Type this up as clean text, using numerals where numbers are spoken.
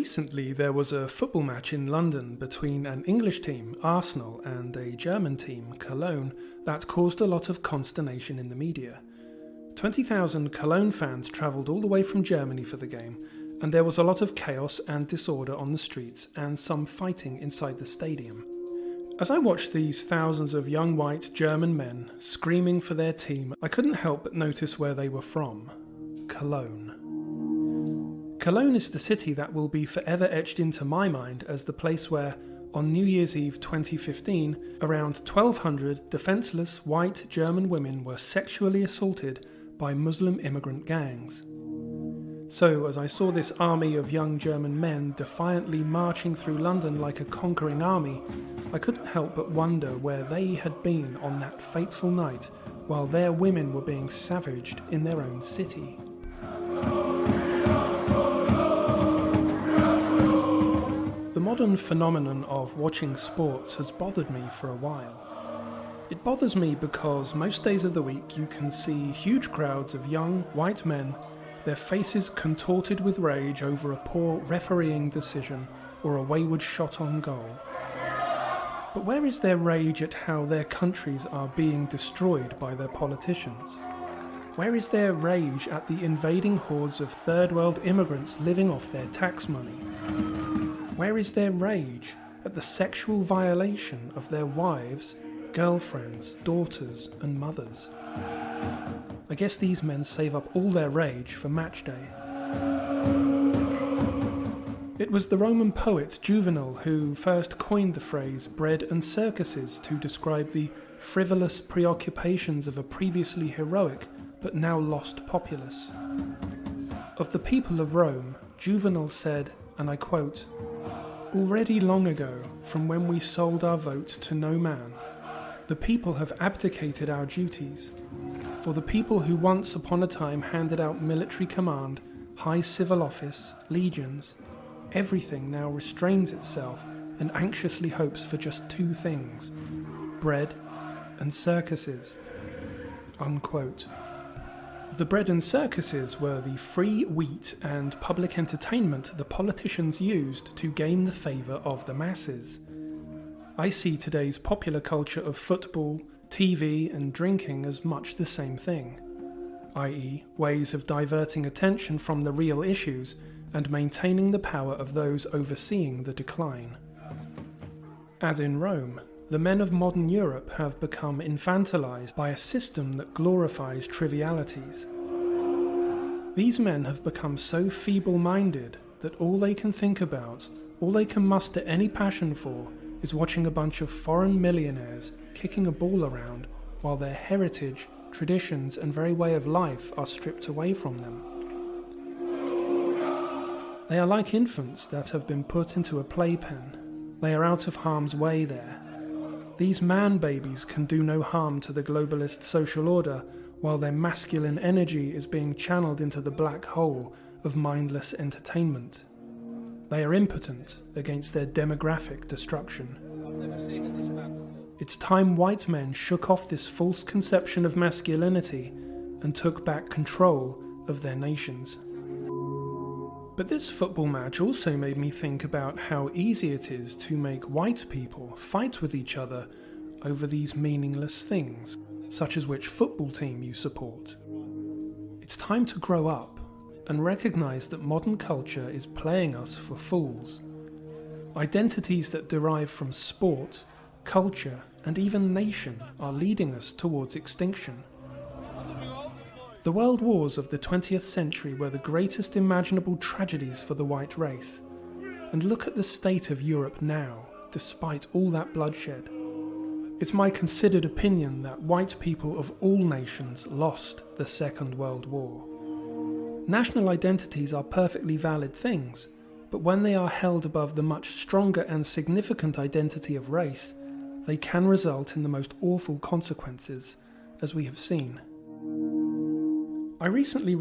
Recently, there was a football match in London between an English team, Arsenal, and a German team, Cologne, that caused a lot of consternation in the media. 20,000 Cologne fans travelled all the way from Germany for the game, and there was a lot of chaos and disorder on the streets and some fighting inside the stadium. As I watched these thousands of young white German men screaming for their team, I couldn't help but notice where they were from: Cologne. Cologne is the city that will be forever etched into my mind as the place where, on New Year's Eve 2015, around 1,200 defenceless white German women were sexually assaulted by Muslim immigrant gangs. So, as I saw this army of young German men defiantly marching through London like a conquering army, I couldn't help but wonder where they had been on that fateful night while their women were being savaged in their own city. The modern phenomenon of watching sports has bothered me for a while. It bothers me because most days of the week you can see huge crowds of young white men, their faces contorted with rage over a poor refereeing decision or a wayward shot on goal. But where is their rage at how their countries are being destroyed by their politicians? Where is their rage at the invading hordes of third world immigrants living off their tax money? Where is their rage at the sexual violation of their wives, girlfriends, daughters, and mothers? I guess these men save up all their rage for match day. It was the Roman poet Juvenal who first coined the phrase bread and circuses to describe the frivolous preoccupations of a previously heroic but now lost populace. Of the people of Rome, Juvenal said, and I quote, "Already long ago, from when we sold our vote to no man, the people have abdicated our duties. For the people who once upon a time handed out military command, high civil office, legions, everything now restrains itself and anxiously hopes for just two things: bread and circuses." Unquote. The bread and circuses were the free wheat and public entertainment the politicians used to gain the favour of the masses. I see today's popular culture of football, TV and drinking as much the same thing, i.e. ways of diverting attention from the real issues and maintaining the power of those overseeing the decline. As in Rome, the men of modern Europe have become infantilized by a system that glorifies trivialities. These men have become so feeble-minded that all they can think about, all they can muster any passion for, is watching a bunch of foreign millionaires kicking a ball around while their heritage, traditions and very way of life are stripped away from them. They are like infants that have been put into a playpen. They are out of harm's way there. These man-babies can do no harm to the globalist social order, while their masculine energy is being channeled into the black hole of mindless entertainment. They are impotent against their demographic destruction. It's time white men shook off this false conception of masculinity and took back control of their nations. But this football match also made me think about how easy it is to make white people fight with each other over these meaningless things, such as which football team you support. It's time to grow up and recognise that modern culture is playing us for fools. Identities that derive from sport, culture, and even nation are leading us towards extinction. The world wars of the 20th century were the greatest imaginable tragedies for the white race. And look at the state of Europe now, despite all that bloodshed. It's my considered opinion that white people of all nations lost the Second World War. National identities are perfectly valid things, but when they are held above the much stronger and significant identity of race, they can result in the most awful consequences, as we have seen. I recently